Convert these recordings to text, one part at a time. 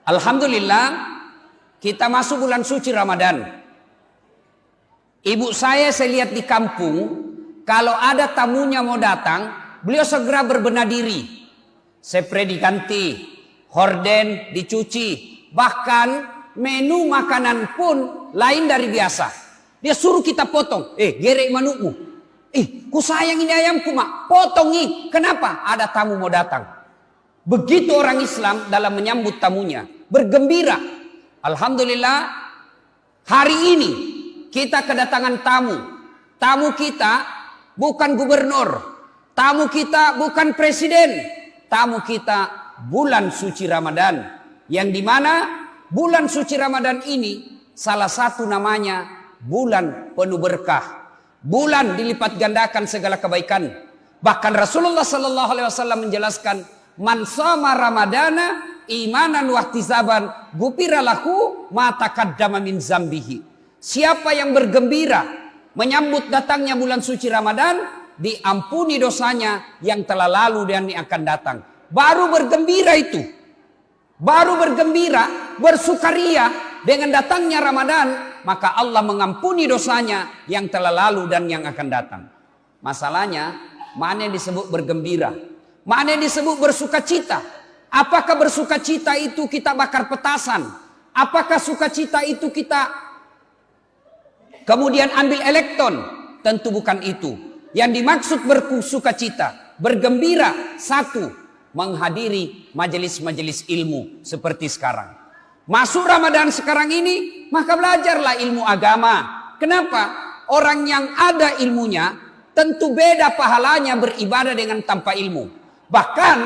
Alhamdulillah, kita masuk bulan suci Ramadan. Ibu saya lihat di kampung, kalau ada tamunya mau datang, beliau segera berbenah diri. Spray diganti, horden dicuci, bahkan menu makanan pun lain dari biasa. Dia suruh kita potong. Gerek manukmu. Ku sayang ini ayamku mak, potong nih. Kenapa? Ada tamu mau datang. Begitu orang Islam dalam menyambut tamunya, bergembira. Alhamdulillah, hari ini kita kedatangan tamu. Tamu kita bukan gubernur, tamu kita bukan presiden, tamu kita bulan suci Ramadan. Yang dimana bulan suci Ramadan ini salah satu namanya bulan penuh berkah. Bulan dilipat gandakan segala kebaikan. Bahkan Rasulullah SAW menjelaskan, man shoma ramadana imanan wahtisaban gufira lahu ma taqaddama min zambihi. Siapa yang bergembira menyambut datangnya bulan suci Ramadan, diampuni dosanya yang telah lalu dan yang akan datang. Baru bergembira itu. Baru bergembira, bersukaria dengan datangnya Ramadan, maka Allah mengampuni dosanya yang telah lalu dan yang akan datang. Masalahnya, mana yang disebut bergembira? Mana yang disebut bersukacita? Apakah bersukacita itu kita bakar petasan? Apakah sukacita itu kita kemudian ambil elektron? Tentu bukan itu. Yang dimaksud bersukacita, bergembira, satu, menghadiri majelis-majelis ilmu seperti sekarang. Masuk Ramadan sekarang ini, maka belajarlah ilmu agama. Kenapa? Orang yang ada ilmunya tentu beda pahalanya beribadah dengan tanpa ilmu. Bahkan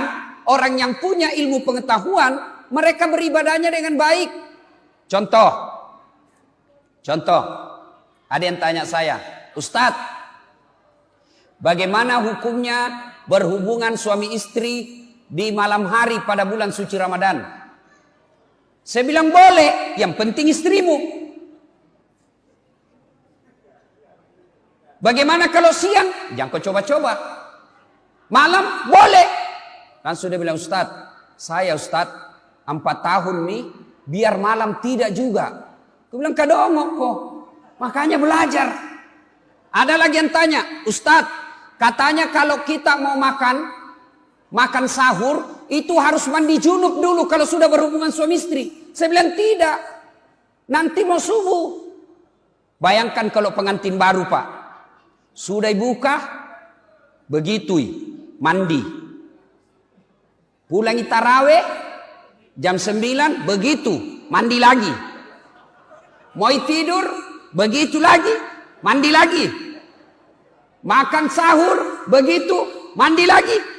orang yang punya ilmu pengetahuan, mereka beribadahnya dengan baik. Contoh, ada yang tanya saya, Ustadz, bagaimana hukumnya berhubungan suami istri di malam hari pada bulan suci Ramadan? Saya bilang boleh, yang penting istrimu. Bagaimana kalau siang? Jangan kau coba-coba. Malam boleh. Langsung dia bilang, saya Ustadz 4 tahun nih, biar malam tidak juga. Aku bilang kadongok kok, makanya belajar. Ada lagi yang tanya, Ustadz, katanya kalau kita mau makan sahur, itu harus mandi junub dulu kalau sudah berhubungan suami istri. Saya bilang tidak, nanti mau subuh. Bayangkan kalau pengantin baru Pak, sudah buka, begitu mandi. Pulang tarawih, jam 9, begitu, mandi lagi. Mau tidur, begitu lagi, mandi lagi. Makan sahur, begitu, mandi lagi.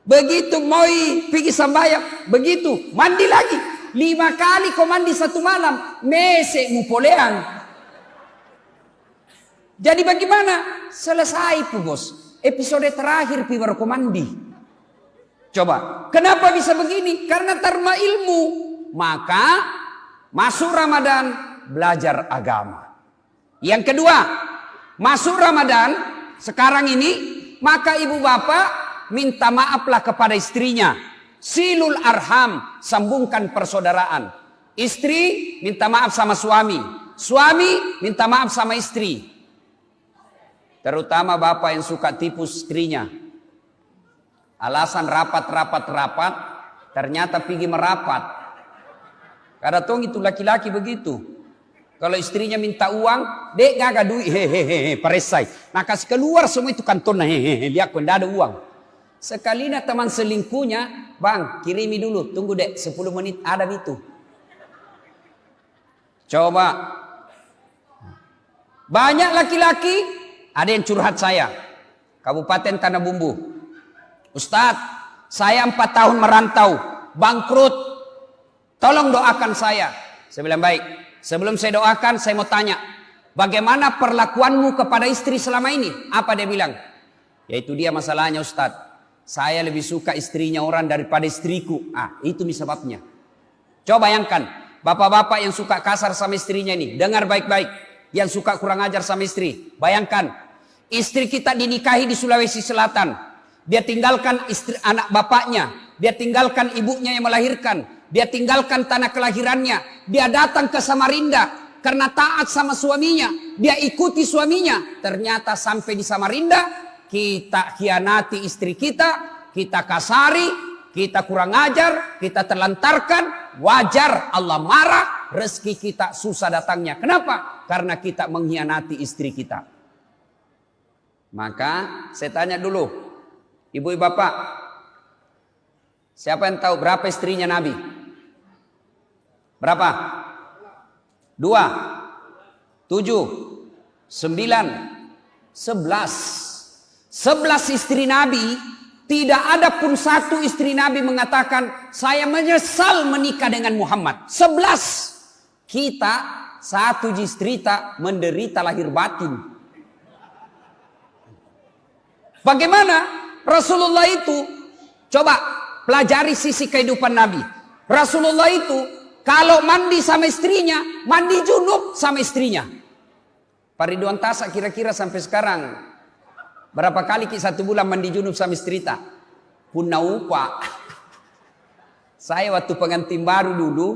Begitu mau pergi sambayang, begitu mandi lagi. 5 kali kau mandi satu malam, mese mupolean. Jadi bagaimana? Selesai pu bos. Episode terakhir pi baru kau mandi. Coba, kenapa bisa begini? Karena terma ilmu. Maka masuk Ramadan belajar agama. Yang kedua, masuk Ramadan sekarang ini, maka ibu bapak minta maaflah kepada istrinya. Silul arham, sambungkan persaudaraan. Istri minta maaf sama suami. Suami minta maaf sama istri. Terutama bapak yang suka tipu istrinya. Alasan rapat, ternyata pergi merapat. Karena tong itu laki-laki begitu. Kalau istrinya minta uang, dek gaga duit, peresai. Nah kasih keluar semua itu kantong, lihat kok tidak ada uang. Sekalinya teman selingkuhnya, bang kirimi dulu, tunggu dek 10 menit ada itu. Coba. Banyak laki-laki, ada yang curhat saya. Kabupaten Tanah Bumbu. Ustadz, saya 4 tahun merantau, bangkrut. Tolong doakan saya. Saya bilang baik. Sebelum saya doakan, saya mau tanya. Bagaimana perlakuanmu kepada istri selama ini? Apa dia bilang? Yaitu dia masalahnya Ustadz. Saya lebih suka istrinya orang daripada istriku. Itu sebabnya. Coba bayangkan. Bapak-bapak yang suka kasar sama istrinya ini. Dengar baik-baik. Yang suka kurang ajar sama istri. Bayangkan. Istri kita dinikahi di Sulawesi Selatan. Dia tinggalkan anak bapaknya. Dia tinggalkan ibunya yang melahirkan. Dia tinggalkan tanah kelahirannya. Dia datang ke Samarinda. Karena taat sama suaminya. Dia ikuti suaminya. Ternyata sampai di Samarinda. Kita khianati istri kita. Kita kasari. Kita kurang ajar. Kita terlantarkan. Wajar Allah marah. Rezeki kita susah datangnya. Kenapa? Karena kita mengkhianati istri kita. Maka saya tanya dulu. Ibu bapak. Siapa yang tahu berapa istrinya Nabi? Berapa? 2, 7, 9, 11. 11 istri Nabi. Tidak ada pun satu istri Nabi mengatakan, saya menyesal menikah dengan Muhammad. 11. Kita satu istri tak menderita lahir batin. Bagaimana Rasulullah itu? Coba pelajari sisi kehidupan Nabi. Rasulullah itu kalau mandi sama istrinya, mandi junub sama istrinya. Pak Ridwan Tasak kira-kira sampai sekarang berapa kali satu bulan mandi junub sama istri tak? Punau pak. Saya waktu pengantin baru dulu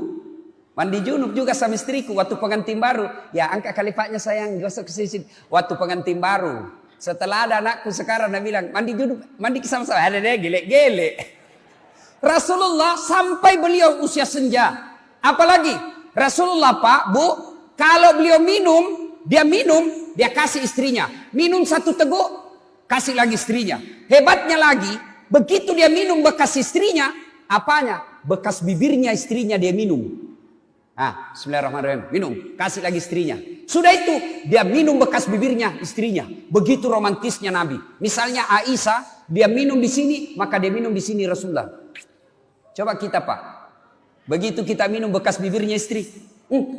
mandi junub juga sama istriku waktu pengantin baru. Ya angkat kali paknya sayang, gosok ke sisi. Waktu pengantin baru. Setelah ada anakku sekarang dia bilang mandi junub, mandi sama-sama. Ada deh gelek-gelek. Rasulullah sampai beliau usia senja. Apalagi Rasulullah pak, bu, kalau beliau minum, dia kasih istrinya. Minum satu teguk, kasih lagi istrinya. Hebatnya lagi, begitu dia minum bekas istrinya, apanya? Bekas bibirnya istrinya dia minum. Bismillahirrahmanirrahim, minum, kasih lagi istrinya. Sudah itu, dia minum bekas bibirnya istrinya. Begitu romantisnya Nabi. Misalnya Aisyah, dia minum di sini, maka dia minum di sini Rasulullah. Coba kita pak. Begitu kita minum bekas bibirnya istri.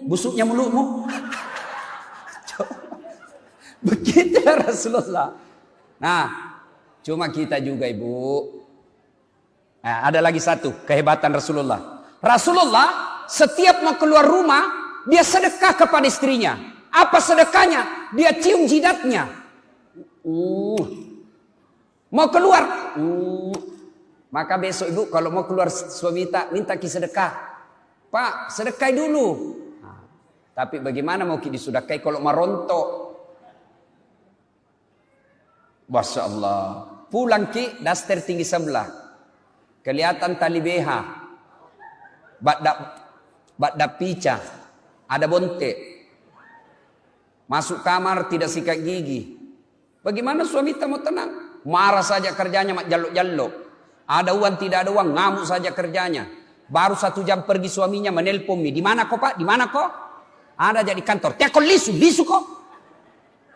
Busuknya mulutmu. Begitu ya Rasulullah. Nah, cuma kita juga ibu. Nah, ada lagi satu kehebatan Rasulullah. Rasulullah setiap mau keluar rumah, dia sedekah kepada istrinya. Apa sedekahnya? Dia cium jidatnya. Mau keluar. Maka besok ibu kalau mau keluar suami minta ki sedekah. Pak, sedekah dulu. Tapi bagaimana mau ki disedekahi kalau merontok? Masya Allah. Pulang ki daster tinggi sebelah. Kelihatan tali BH. Badak pica. Ada bontek. Masuk kamar tidak sikat gigi. Bagaimana suami tak mau tenang? Marah saja kerjanya mak jaluk-jaluk. Ada uang tidak ada uang, ngamuk saja kerjanya. Baru 1 jam pergi suaminya menelpon mi. Di mana kok pak? Di mana kok? Ada jadi kantor. Tekol lisu kok.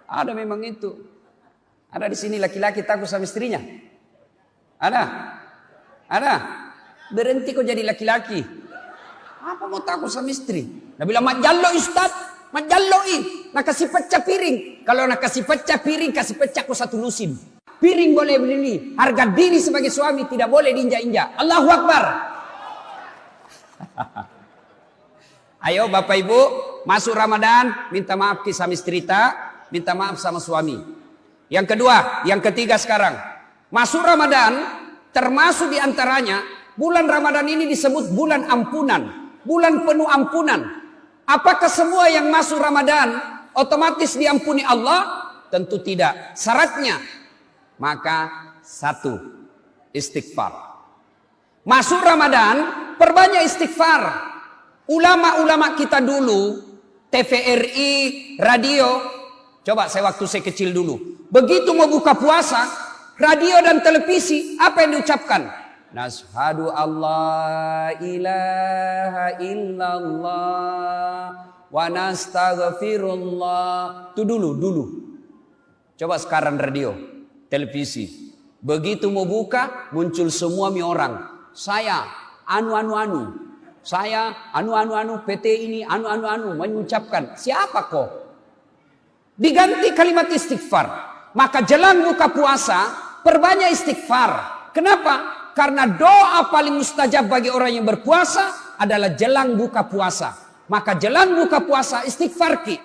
Ada memang itu. Ada di sini laki-laki takut sama istrinya. Ada. Berhenti kok jadi laki-laki. Apa mau takut sama istri? Dia bilang mak jallo ustad, mak jalloi. Nak kasih pecah piring. Kalau nak kasih pecah piring, kasih pecah kok 1 lusin. Piring boleh beli, harga diri sebagai suami tidak boleh diinjak-injak. Allahu Akbar. Ayo Bapak Ibu, masuk Ramadan, minta maaf sama istri tak, minta maaf sama suami. Yang kedua, yang ketiga sekarang. Masuk Ramadan, termasuk diantaranya, bulan Ramadan ini disebut bulan ampunan. Bulan penuh ampunan. Apakah semua yang masuk Ramadan otomatis diampuni Allah? Tentu tidak. Syaratnya, maka 1, istighfar. Masuk Ramadan, perbanyak istighfar. Ulama-ulama kita dulu, TVRI, radio. Coba saya kecil dulu. Begitu mau buka puasa, radio dan televisi, apa yang diucapkan? Nashhadu Allah ilaha illallah wa nastaghfirullah. Itu dulu. Coba sekarang radio, televisi. Begitu mau buka, muncul semua orang. Saya Saya PT ini mengucapkan. Siapa kok? Diganti kalimat istighfar. Maka jelang buka puasa, perbanyak istighfar. Kenapa? Karena doa paling mustajab bagi orang yang berpuasa adalah jelang buka puasa. Maka jelang buka puasa istighfar ki.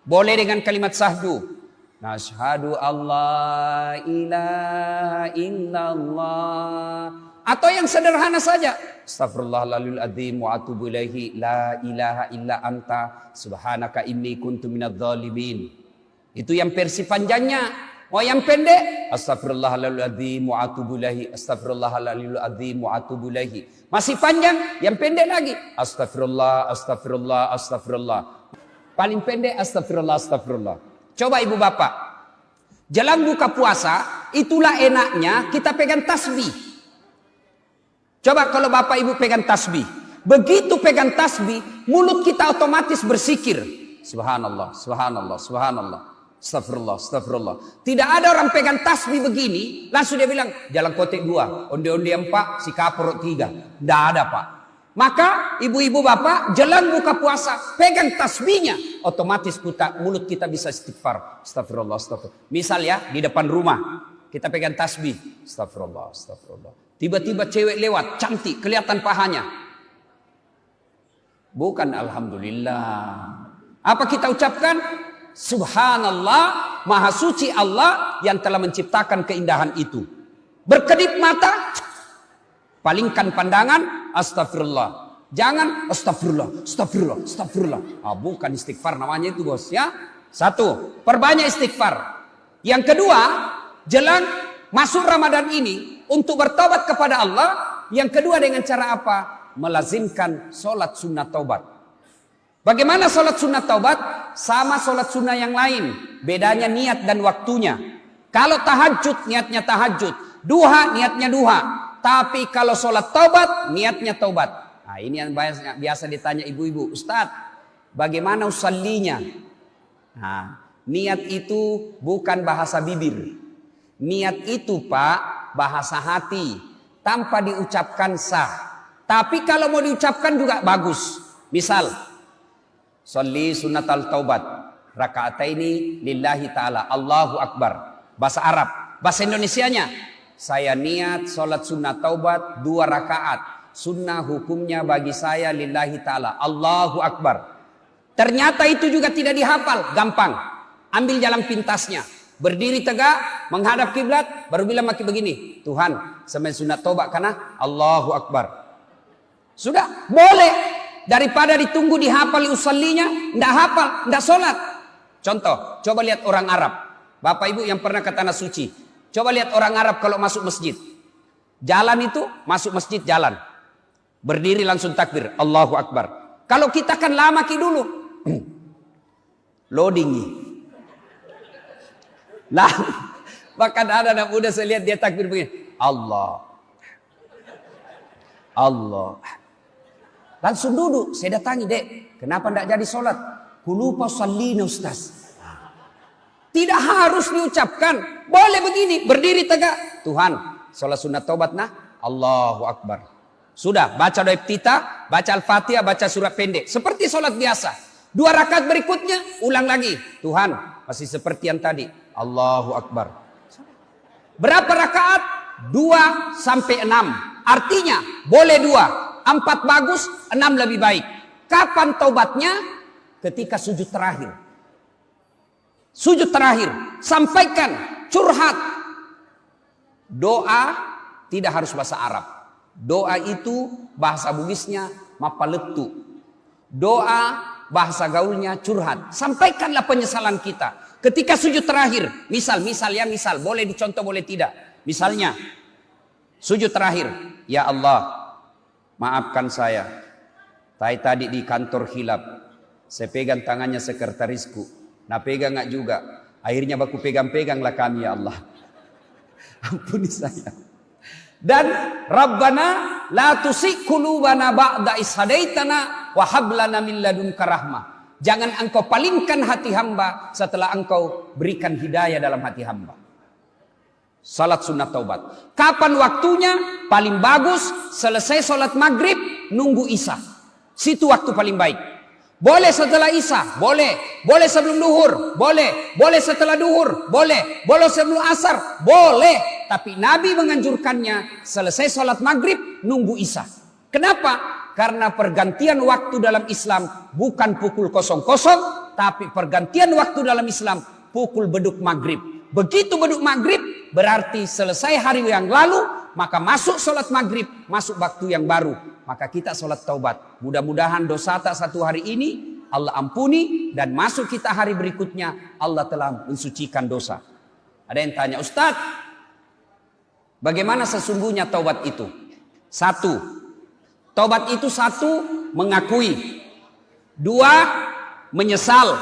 Boleh dengan kalimat syahdu. Nashhadu Allah ilaha illallah Atau yang sederhana saja. Astaghfirullahaladzim adzim wa atubu ilaihi la ilaha illa anta subhanaka inni kuntu minadz zalimin. Itu yang versi panjangnya. Oh yang pendek, astaghfirullahaladzim wa atubu ilaihi, astaghfirullahaladzim wa atubu ilaihi. Masih panjang, yang pendek lagi. Astagfirullah, astagfirullah, astagfirullah. Paling pendek, astagfirullah, astagfirullah. Coba ibu bapak, jelang buka puasa, itulah enaknya kita pegang tasbih. Coba kalau bapak ibu pegang tasbih. Begitu pegang tasbih, mulut kita otomatis bersikir. Subhanallah, subhanallah, subhanallah. Astagfirullah, astagfirullah. Tidak ada orang pegang tasbih begini, langsung dia bilang, jalan kotek 2, onde-onde 4, si kapur 3. Tidak ada pak. Maka ibu-ibu bapak, jelang buka puasa, pegang tasbihnya. Otomatis mulut kita bisa istighfar. Astagfirullah, astagfirullah. Misal ya, di depan rumah, kita pegang tasbih. Astagfirullah, astagfirullah. Tiba-tiba cewek lewat, cantik, kelihatan pahanya. Bukan alhamdulillah. Apa kita ucapkan? Subhanallah, maha suci Allah yang telah menciptakan keindahan itu. Berkedip mata, palingkan pandangan, astagfirullah. Jangan astagfirullah, astagfirullah, astagfirullah. Bukan istighfar namanya itu bos ya. Satu, perbanyak istighfar. Yang kedua, jelang masuk Ramadan ini untuk bertobat kepada Allah. Yang kedua dengan cara apa? Melazimkan sholat sunnah taubat. Bagaimana sholat sunnah taubat? Sama sholat sunnah yang lain. Bedanya niat dan waktunya. Kalau tahajud, niatnya tahajud. Duha, niatnya duha. Tapi kalau sholat taubat, niatnya taubat. Nah ini yang biasa ditanya ibu-ibu. Ustadz, bagaimana usallinya? Nah, niat itu bukan bahasa bibir. Niat itu pak, bahasa hati. Tanpa diucapkan sah. Tapi kalau mau diucapkan juga bagus. Misal, sholli sunnatal taubat rakaataini lillahi ta'ala Allahu Akbar. Bahasa Arab. Bahasa Indonesianya, saya niat sholat sunnah taubat 2 rakaat. Sunnah hukumnya bagi saya lillahi ta'ala Allahu Akbar. Ternyata itu juga tidak dihafal. Gampang. Ambil jalan pintasnya. Berdiri tegak, menghadap kiblat, baru bilang maki begini, Tuhan, sembahyang sunat taubat karena Allahu Akbar. Sudah, boleh. Daripada ditunggu dihafal usallinya, ndak hafal, ndak sholat. Contoh, coba lihat orang Arab. Bapak ibu yang pernah ke tanah suci, coba lihat orang Arab kalau masuk masjid. Jalan itu, masuk masjid jalan. Berdiri langsung takbir, Allahu Akbar. Kalau kita kan lama ki dulu. Loading. Nah, bahkan ada anak muda saya lihat dia takbir begini. Allah. Allah. Langsung duduk, saya datangi, Dek. Kenapa tidak jadi sholat? Kulupa sallina Ustaz. Tidak harus diucapkan. Boleh begini, berdiri tegak. Tuhan, sholat sunat taubat nah. Allahu Akbar. Sudah, baca doa iftitah, baca Al-Fatihah, baca surat pendek. Seperti sholat biasa. 2 rakaat berikutnya, ulang lagi. Tuhan, masih seperti yang tadi. Allahu Akbar. Berapa rakaat? 2 sampai 6. Artinya, boleh 2. 4 bagus, 6 lebih baik. Kapan taubatnya? Ketika sujud terakhir. Sujud terakhir. Sampaikan, curhat. Doa tidak harus bahasa Arab. Doa itu bahasa Bugisnya mapaletu. Doa bahasa gaulnya curhat. Sampaikanlah penyesalan kita. Ketika sujud terakhir. Misal, boleh dicontoh, boleh tidak. Misalnya, sujud terakhir. Ya Allah, maafkan saya. Tadi di kantor hilap. Saya pegang tangannya sekretarisku. Nah pegang nggak juga. Akhirnya baku pegang-peganglah kami ya Allah. Ampuni saya. Dan Rabbana la tusik qulubana ba'da is hadaitana wa hab lana min ladunka rahmah. Jangan engkau palingkan hati hamba setelah engkau berikan hidayah dalam hati hamba. Salat sunat taubat. Kapan waktunya? Paling bagus selesai salat maghrib nunggu isya. Situ waktu paling baik. Boleh setelah isya, boleh. Boleh sebelum duhur, boleh. Boleh setelah duhur, boleh. Boleh sebelum asar, boleh. Tapi Nabi menganjurkannya selesai salat maghrib nunggu isya. Kenapa? Karena pergantian waktu dalam Islam bukan pukul 00, tapi pergantian waktu dalam Islam pukul beduk maghrib. Begitu beduk maghrib berarti selesai hari yang lalu, maka masuk sholat maghrib, masuk waktu yang baru. Maka kita sholat taubat. Mudah-mudahan dosa tak satu hari ini Allah ampuni, dan masuk kita hari berikutnya Allah telah mensucikan dosa. Ada yang tanya, Ustaz, bagaimana sesungguhnya taubat itu? Satu, taubat itu satu, mengakui. Dua, menyesal.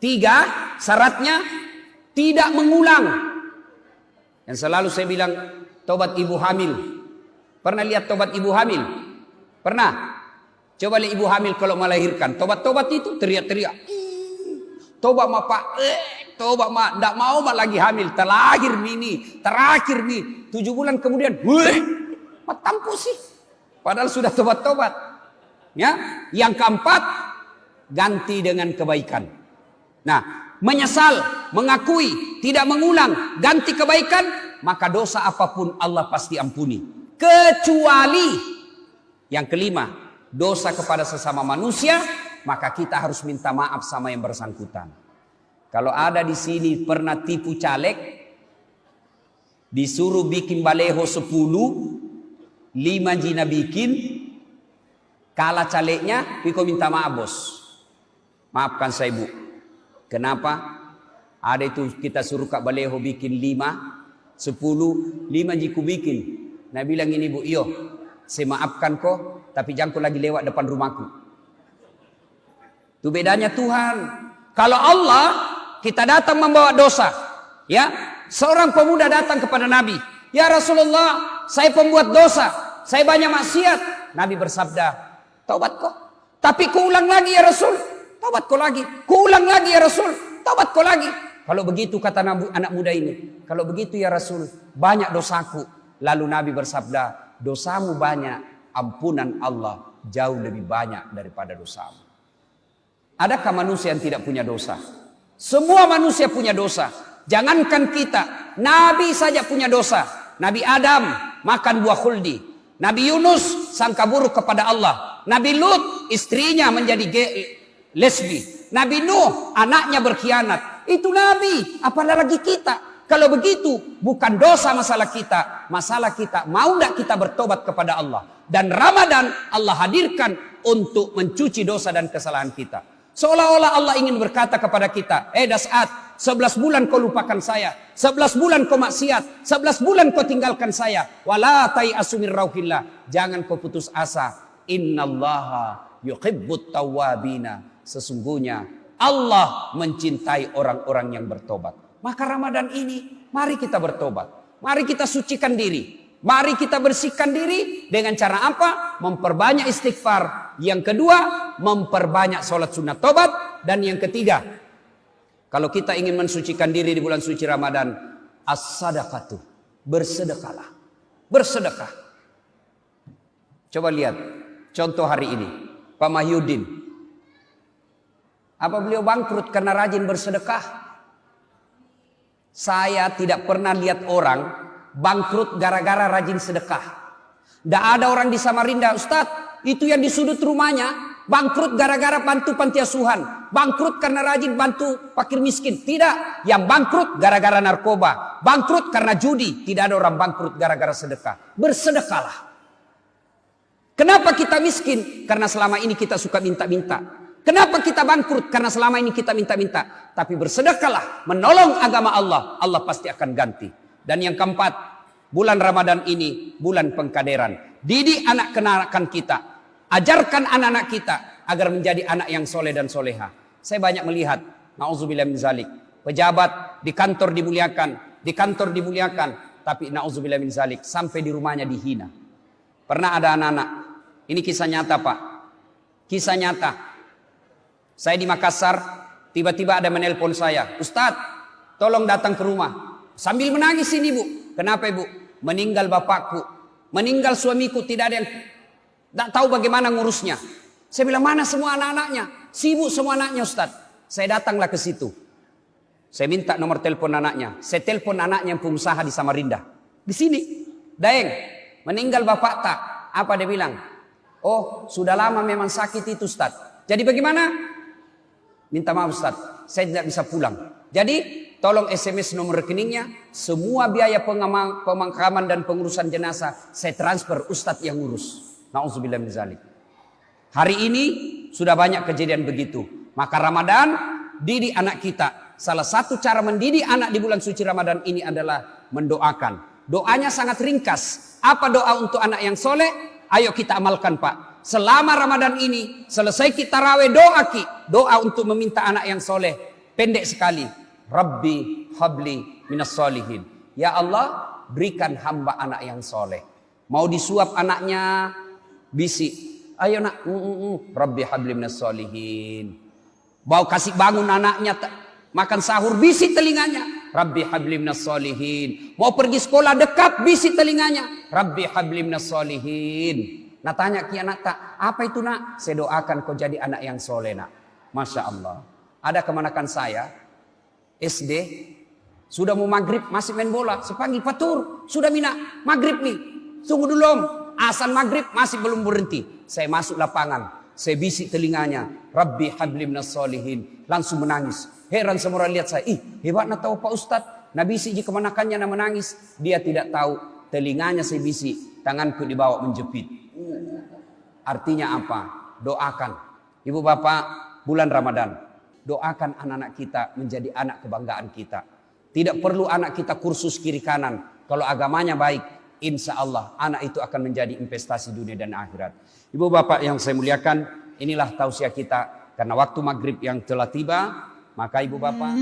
Tiga, syaratnya tidak mengulang. Yang selalu saya bilang, taubat ibu hamil. Pernah lihat taubat ibu hamil? Pernah? Coba lihat ibu hamil kalau melahirkan. Taubat itu teriak-teriak. Taubat ma pak, taubat ma, tidak mau ma lagi hamil. Terakhir nih. 7 bulan kemudian, tampu sih. Padahal sudah tobat-tobat. Ya, yang keempat, ganti dengan kebaikan. Nah, menyesal, mengakui, tidak mengulang, ganti kebaikan, maka dosa apapun Allah pasti ampuni. Kecuali yang kelima, dosa kepada sesama manusia, maka kita harus minta maaf sama yang bersangkutan. Kalau ada di sini pernah tipu caleg, disuruh bikin baleho 10, 5 jina bikin, kalah calegnya, Piko minta maaf bos. Maafkan saya bu. Kenapa? Ada itu kita suruh Kak Baleho bikin 5, 10, 5 jiku bikin. Nah bilang ini bu, iyo, saya maafkan kok, tapi jangan kau lagi lewat depan rumahku. Itu bedanya Tuhan. Kalau Allah, kita datang membawa dosa. Ya, seorang pemuda datang kepada Nabi. Ya Rasulullah, saya pembuat dosa, saya banyak maksiat. Nabi bersabda, taubat kok. Tapi kuulang lagi ya Rasul. Taubat kau lagi. Kuulang lagi ya Rasul. Taubat kau lagi. Kalau begitu kata anak muda ini. Kalau begitu ya Rasul. Banyak dosaku. Lalu Nabi bersabda. Dosamu banyak. Ampunan Allah jauh lebih banyak daripada dosamu. Adakah manusia yang tidak punya dosa? Semua manusia punya dosa. Jangankan kita. Nabi saja punya dosa. Nabi Adam makan buah khuldi. Nabi Yunus sangka buruk kepada Allah. Nabi Lut istrinya menjadi lesbi. Nabi Nuh anaknya berkhianat. Itu Nabi, apalagi kita. Kalau begitu bukan dosa masalah kita. Masalah kita mau tidak kita bertobat kepada Allah. Dan Ramadan Allah hadirkan untuk mencuci dosa dan kesalahan kita. Seolah-olah Allah ingin berkata kepada kita, Das'at, 11 bulan kau lupakan saya, 11 bulan kau maksiat, 11 bulan kau tinggalkan saya. Wala tai'asu min rauhillah. Jangan kau putus asa. Innallaha yuhibbut tawwabina. Sesungguhnya Allah mencintai orang-orang yang bertobat. Maka Ramadan ini mari kita bertobat. Mari kita sucikan diri. Mari kita bersihkan diri dengan cara apa? Memperbanyak istighfar. Yang kedua, memperbanyak sholat sunat tobat. Dan yang ketiga, kalau kita ingin mensucikan diri di bulan suci Ramadan, as-sadaqatu, bersedekahlah. Bersedekah. Coba lihat contoh hari ini, Pak Mahyudin. Apa beliau bangkrut karena rajin bersedekah? Saya tidak pernah lihat orang bangkrut gara-gara rajin sedekah. Tidak ada orang di Samarinda, Ustadz, itu yang di sudut rumahnya bangkrut gara-gara bantu panti asuhan, bangkrut karena rajin bantu fakir miskin. Tidak, yang bangkrut gara-gara narkoba, bangkrut karena judi. Tidak ada orang bangkrut gara-gara sedekah. Bersedekahlah. Kenapa kita miskin? Karena selama ini kita suka minta-minta. Kenapa kita bangkrut? Karena selama ini kita minta-minta. Tapi bersedekahlah, menolong agama Allah, Allah pasti akan ganti. Dan yang keempat, bulan Ramadan ini bulan pengkaderan. Didik anak kenakan kita, ajarkan anak-anak kita agar menjadi anak yang soleh dan soleha. Saya banyak melihat, na'udzubillah min zalik, pejabat di kantor dimuliakan, tapi na'udzubillah min zalik, sampai di rumahnya dihina. Pernah ada anak-anak, ini kisah nyata Pak, kisah nyata. Saya di Makassar, tiba-tiba ada menelpon saya, Ustadz, tolong datang ke rumah. Sambil menangis ini bu. Kenapa ibu? Meninggal bapakku, meninggal suamiku, tidak ada yang tak tahu bagaimana ngurusnya. Saya bilang, mana semua anak-anaknya? Sibuk semua anaknya Ustadz. Saya datanglah ke situ. Saya minta nomor telepon anaknya. Saya telepon anaknya yang pengusaha di Samarinda. Di sini, Daeng, meninggal bapak tak? Apa dia bilang? Oh, sudah lama memang sakit itu Ustadz. Jadi bagaimana? Minta maaf Ustaz, saya tidak bisa pulang. Jadi tolong SMS nomor rekeningnya. Semua biaya pemakaman dan pengurusan jenazah saya transfer, Ustadz yang ngurus. Na'udzubillah min zalik. Hari ini sudah banyak kejadian begitu. Maka Ramadan, didik anak kita. Salah satu cara mendidik anak di bulan suci Ramadan ini adalah mendoakan. Doanya sangat ringkas. Apa doa untuk anak yang soleh? Ayo kita amalkan Pak. Selama Ramadan ini, selesai kita tarawih doa untuk meminta anak yang soleh. Pendek sekali. Rabbi habli minas solihin. Ya Allah, berikan hamba anak yang soleh. Mau disuap anaknya, bisik. Ayo nak, Rabbi habli minas solihin. Mau kasih bangun anaknya, makan sahur, bisi telinganya. Rabbi habli minas solihin. Mau pergi sekolah dekat, bisi telinganya. Rabbi habli minas solihin. Nah tanya ki anak tak, apa itu nak? Saya doakan kau jadi anak yang soleh nak. Masya Allah. Ada kemanakan saya, SD, sudah mau maghrib, masih main bola. Saya panggil Fatur, sudah mina, maghrib nih. Tunggu dulu om, azan maghrib masih belum berhenti. Saya masuk lapangan. Saya bisik telinganya, Rabbi habli minas solihin. Langsung menangis. Heran semua orang lihat saya. Hebatnya tahu Pak Ustadz. Nah bisik jika kemanakannya menangis. Dia tidak tahu. Telinganya saya bisik. Tanganku dibawa menjepit. Artinya apa? Doakan. Ibu bapak, bulan Ramadan. Doakan anak-anak kita menjadi anak kebanggaan kita. Tidak perlu anak kita kursus kiri kanan. Kalau agamanya baik, insya Allah anak itu akan menjadi investasi dunia dan akhirat. Ibu bapak yang saya muliakan, inilah tausiah kita. Karena waktu maghrib yang telah tiba, maka ibu bapak